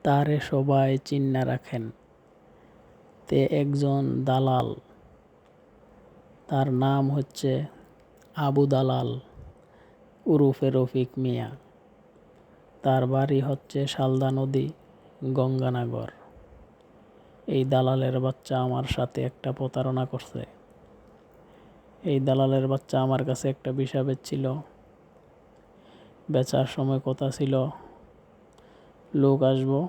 তারে সবাই চিন্না রাখেন। তে একজন দালাল, তার নাম হচ্ছে আবু দালাল উরুফে রফিক মিয়া। তার বাড়ি হচ্ছে শালদা নদী, গঙ্গানগর। এই দালালের বাচ্চা আমার সাথে একটা প্রতারণা করছে। এই দালালের বাচ্চা আমার কাছে একটা বিষা বেচছিল। বেচার সময় কথা ছিল লোক আসবো,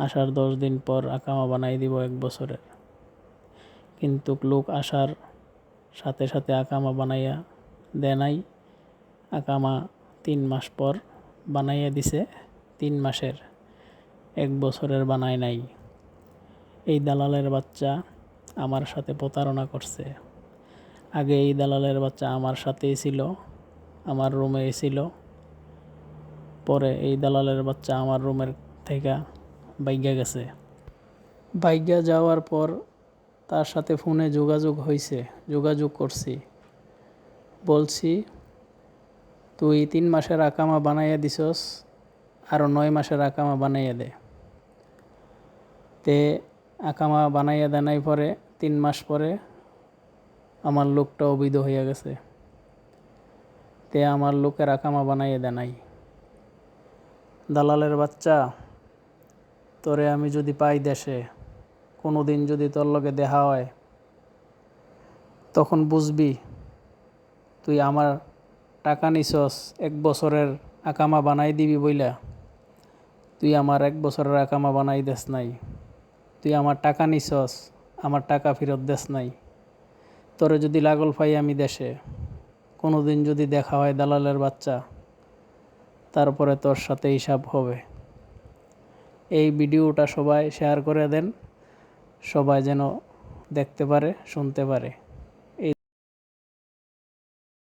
আসার 10 দিন পর আকামা বানাই দিব 1 বছরের। কিন্তু লোক আসার সাথে সাথে আকামা বানাইয়া দেয় নাই। আকামা 3 মাস পর বানাইয়া দিছে, 3 মাসের, 1 বছরের বানায় নাই। এই দালালের বাচ্চা আমার সাথে প্রতারণা করছে। আগে এই দালালের বাচ্চা আমার সাথেই ছিল, আমার রুমে ছিল। পরে এই দালালের বাচ্চা আমার রুমের থেকে বাইগা গেছে। বাইগা যাওয়ার পর তার সাথে ফোনে যোগাযোগ করছি। বলছি, তুই 3 মাসের আকামা বানাইয়া দিছস, আরও 9 মাসের আকামা বানাইয়া দে। তে আকামা বানাইয়া দেনাই পরে 3 মাস পরে আমার লোকটা অবৈধ হইয়া গেছে। তে আমার লোকের আকামা বানাইয়া দেনাই। দালালের বাচ্চা, তোরে আমি যদি পাই দেশে, কোনো দিন যদি তোর লগে দেখা হয়, তখন বুঝবি তুই আমার টাকা নিছস 1 বছরের আকামা বানাই দিবি বইলা, তুই আমার 1 বছরের আকামা বানাই দেস নাই। তুই আমার টাকা নিছস, আমার টাকা ফেরত দেস নাই। তোরে যদি লাগল পাই আমি দেশে, কোনো দিন যদি দেখা হয় দালালের বাচ্চা, তারপরে তোর সাথে হিসাব হবে। এই ভিডিওটা সবাই শেয়ার করে দেন, সবাই যেন দেখতে পারে, শুনতে পারে।